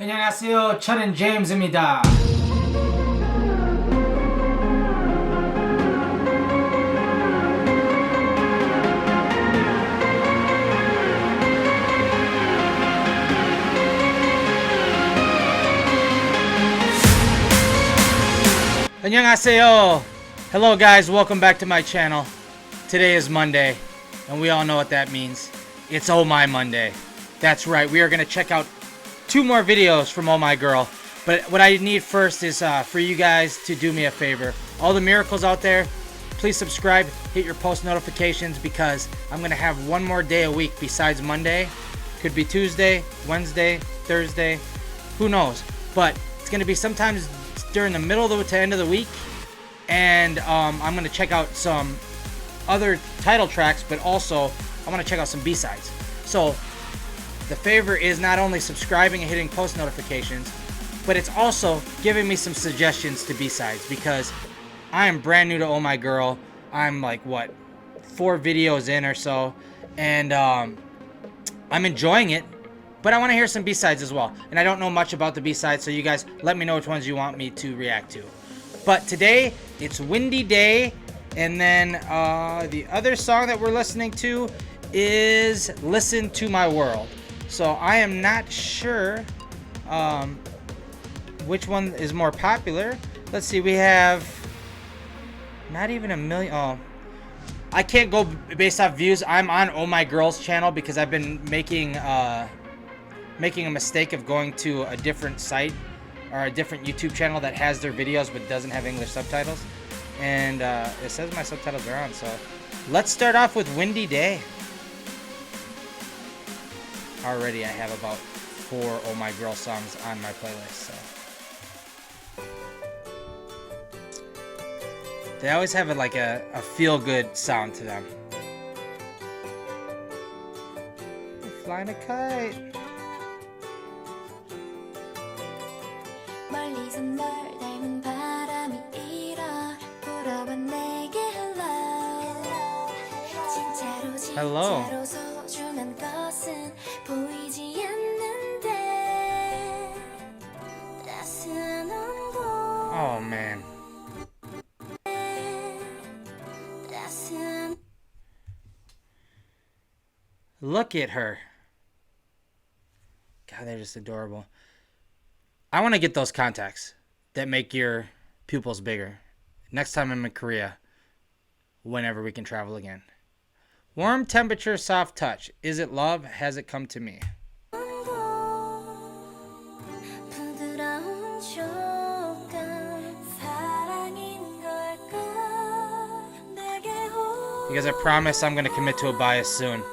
안녕하세요. 저는 제임스입니다. 안녕하세요. Hello guys, welcome back to my channel. Today is Monday, and we all know what that means. It's Oh My Monday. That's right, we are going to check out 2 more videos from Oh My Girl. But what I need first is for you guys to do me a favor. All the miracles out there, please subscribe, hit your post notifications, because I'm going to have one more day a week besides Monday. Could be Tuesday, Wednesday, Thursday, who knows. But it's going to be sometimes during the middle to end of the week. And I'm going to check out some other title tracks, but also I want to check out some B-sides. So the favor is not only subscribing and hitting post notifications, but it's also giving me some suggestions to B-sides, because I am brand new to Oh My Girl. I'm like, what, 4 videos in or so, and I'm enjoying it, but I want to hear some B-sides as well. And I don't know much about the B-sides, so you guys let me know which ones you want me to react to. But today, it's Windy Day, and then the other song that we're listening to is Listen to My World. So I am not sure which one is more popular. Let's see, we have not even a million. Oh, I can't go based off views. I'm on Oh My Girl's channel because I've been making a mistake of going to a different site or a different YouTube channel that has their videos but doesn't have English subtitles. And it says my subtitles are on, so let's start off with Windy Day. Already I have about 4 Oh My Girl songs on my playlist, so. They always have like a feel-good sound to them. I'm flying a kite. Hello. Oh man. Look at her. God, they're just adorable. I want to get those contacts that make your pupils bigger. Next time I'm in Korea, whenever we can travel again. Warm temperature, soft touch. Is it love? Has it come to me? Because I promise I'm going to commit to a bias soon.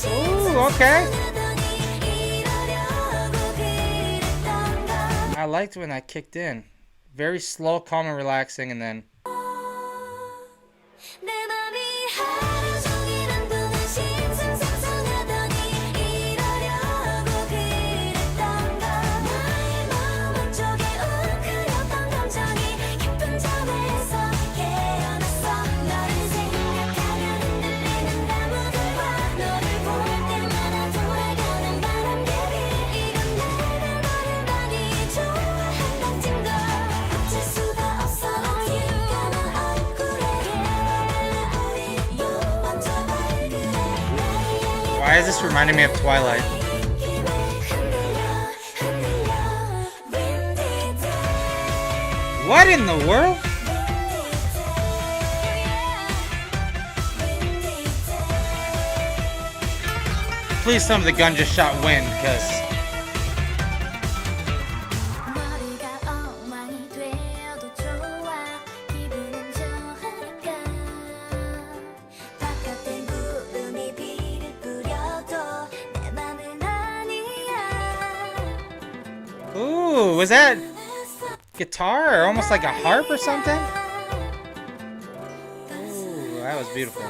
Ooh, okay. I liked when that kicked in. Very slow, calm, and relaxing, and then... Why is this reminding me of Twilight? What in the world? Please tell me the gun just shot wind, because... Ooh, was that guitar or almost like a harp or something? Ooh, that was beautiful.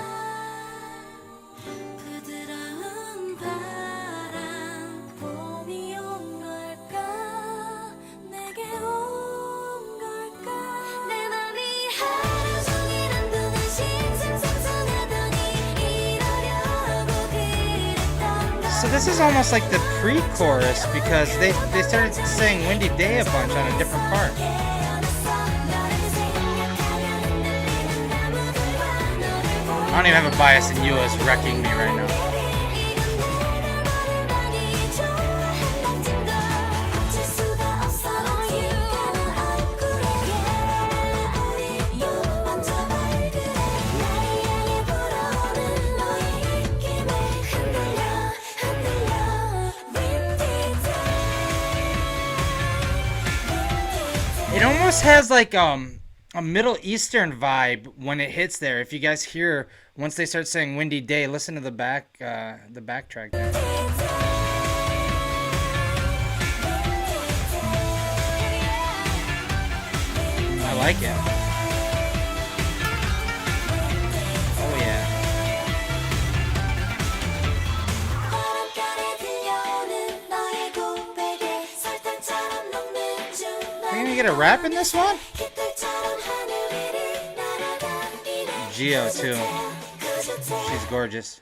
So this is almost like the pre-chorus because they started saying Windy Day a bunch on a different part. I don't even have a bias, and Yua is wrecking me right now. It almost has like a Middle Eastern vibe when it hits there. If you guys hear once they start saying Windy Day, listen to the backtrack there. I like it. Oh yeah. Are you gonna get a rap in this one? Geo too. She's gorgeous.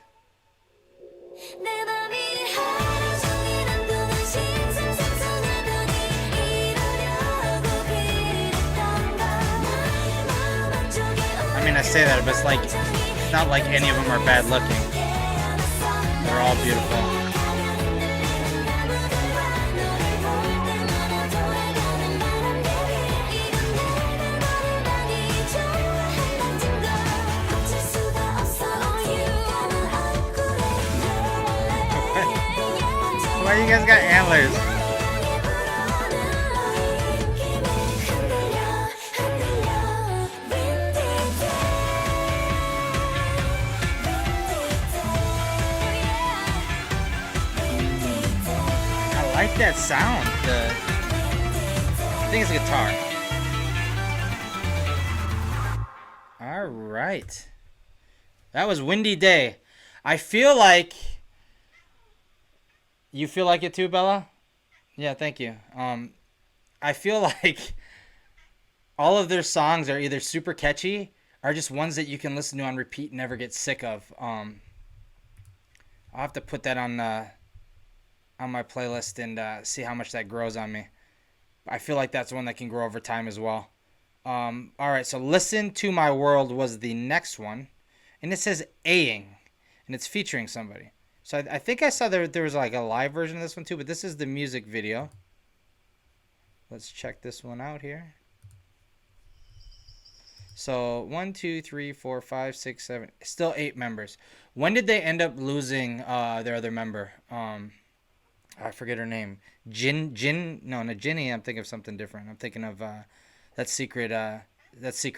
I mean, I say that, but it's like, it's not like any of them are bad looking. They're all beautiful. Why you guys got antlers? I like that sound. I think it's a guitar. All right. That was Windy Day. I feel like... You feel like it too, Bella? Yeah, thank you. I feel like all of their songs are either super catchy or just ones that you can listen to on repeat and never get sick of. I'll have to put that on my playlist and see how much that grows on me. I feel like that's one that can grow over time as well. All right, so Listen to My World was the next one. And it says Aing, and it's featuring somebody. So I think I saw there was like a live version of this one too, but this is the music video. Let's check this one out here. So 1, 2, 3, 4, 5, 6, 7, still 8 members. When did they end up losing their other member? I forget her name. No, not Ginny. I'm thinking of something different. I'm thinking of that secret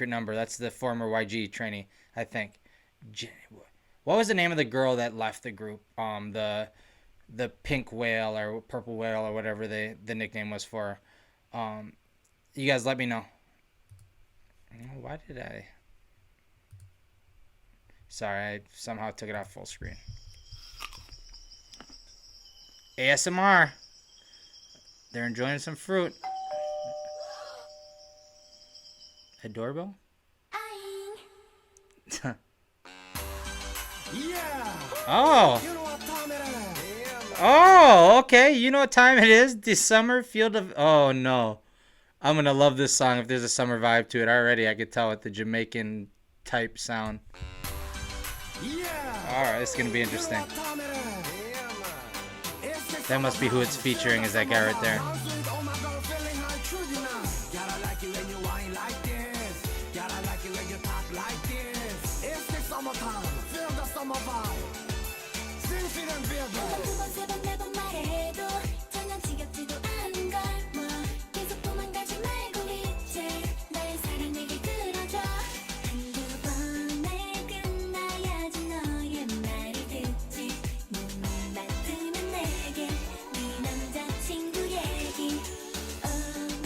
number. That's the former YG trainee, I think. What was the name of the girl that left the group? The pink whale or purple whale or whatever the nickname was for. You guys let me know. Why did I? Sorry, I somehow took it off full screen. ASMR. They're enjoying some fruit. A doorbell? Oh. Oh, okay. You know what time it is? The summer field of... Oh, no. I'm going to love this song if there's a summer vibe to it. Already, I could tell with the Jamaican type sound. Alright, this is going to be interesting. That must be who it's featuring, is that guy right there.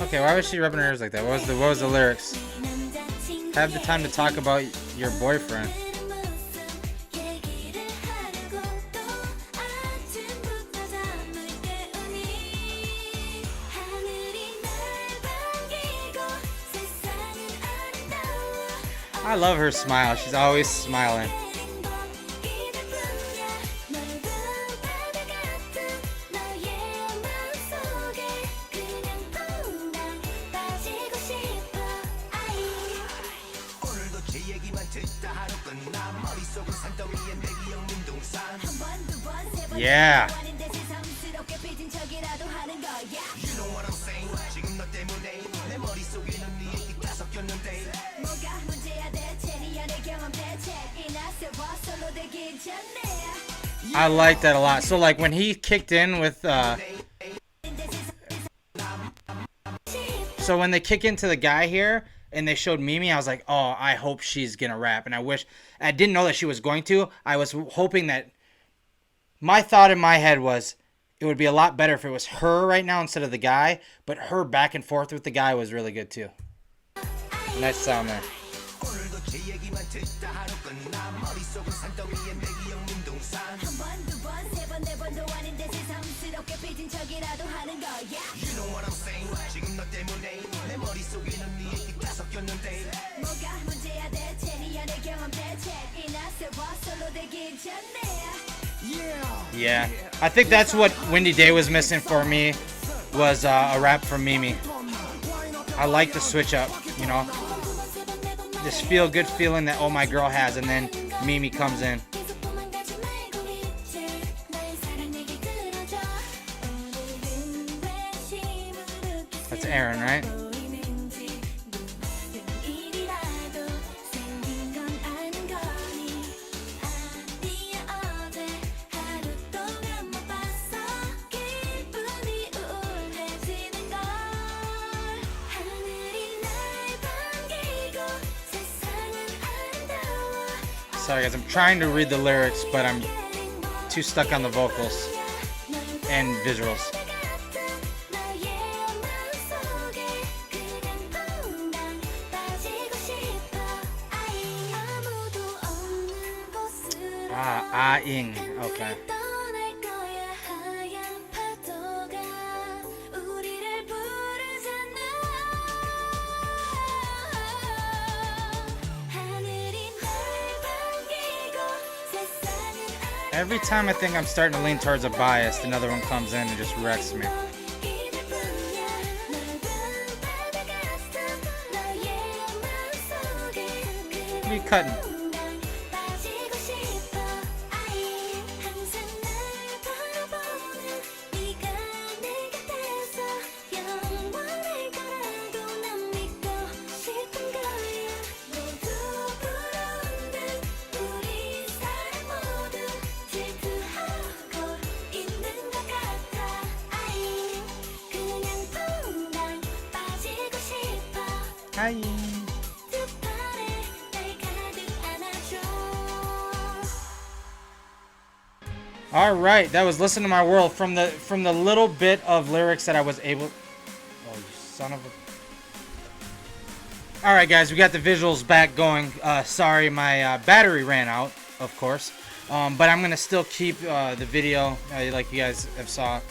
Okay, why was she rubbing her ears like that? What was the lyrics? Have the time to talk about your boyfriend. I love her smile. She's always smiling. Yeah. I like that a lot. So like when he kicked in with so when they kick into the guy here and they showed Mimi, I was like, oh, I hope she's gonna rap. And I didn't know that she was going to. I was hoping that, my thought in my head was it would be a lot better if it was her right now instead of the guy, but her back and forth with the guy was really good too. Nice sound there. Yeah, I think that's what Windy Day was missing for me, was a rap from Mimi. I like the switch up, you know, this feel good feeling that Oh My Girl has, and then Mimi comes in. That's Aaron, right? Sorry guys, I'm trying to read the lyrics, but I'm too stuck on the vocals and visuals. Aing, okay. Every time I think I'm starting to lean towards a bias, another one comes in and just wrecks me. What are you cutting? Hi. All right, that was "Listen to My World" from the little bit of lyrics that I was able. Oh, you son of a! All right, guys, we got the visuals back going. Sorry, my battery ran out, of course, but I'm gonna still keep the video like you guys have saw.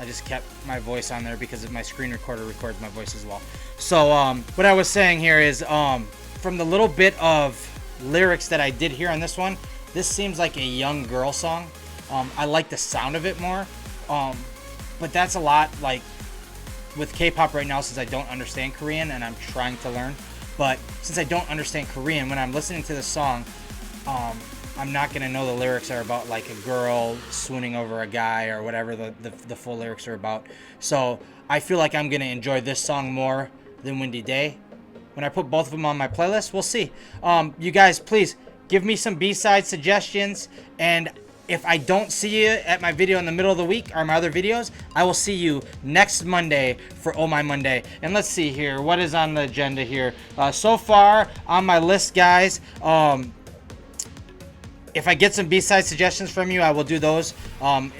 I just kept my voice on there because my screen recorder records my voice as well. So what I was saying here is from the little bit of lyrics that I did hear on this one, this seems like a young girl song. I like the sound of it more, but that's a lot like with K-pop right now, since I don't understand Korean and I'm trying to learn. But since I don't understand Korean, when I'm listening to this song, I'm not gonna know the lyrics are about like a girl swooning over a guy or whatever the full lyrics are about. So I feel like I'm gonna enjoy this song more than Windy Day. When I put both of them on my playlist, we'll see. You guys, please give me some B-side suggestions, and if I don't see you at my video in the middle of the week or my other videos, I will see you next Monday for Oh My Monday. And let's see here, what is on the agenda here? So far on my list, guys, if I get some B-side suggestions from you, I will do those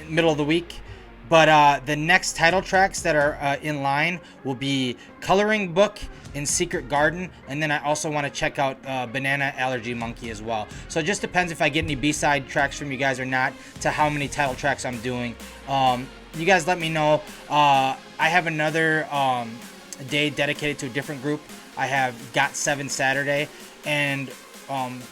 middle of the week. But the next title tracks that are in line will be Coloring Book and Secret Garden. And then I also want to check out Banana Allergy Monkey as well. So it just depends if I get any B-side tracks from you guys or not to how many title tracks I'm doing. You guys let me know. I have another day dedicated to a different group. I have Got 7 Saturday. And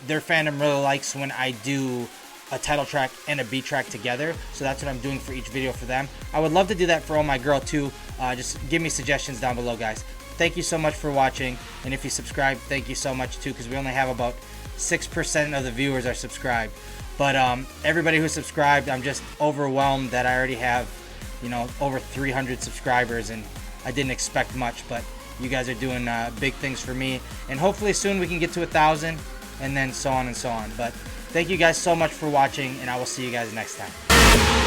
their fandom really likes when I do a title track and a B track together, so that's what I'm doing for each video for them. I would love to do that for Oh My Girl too. Just give me suggestions down below, guys. Thank you so much for watching, and if you subscribe, thank you so much too, because we only have about 6% of the viewers are subscribed. But everybody who's subscribed, I'm just overwhelmed that I already have, you know, over 300 subscribers, and I didn't expect much, but you guys are doing big things for me, and hopefully soon we can get to 1,000, and then so on and so on. But thank you guys so much for watching, and I will see you guys next time.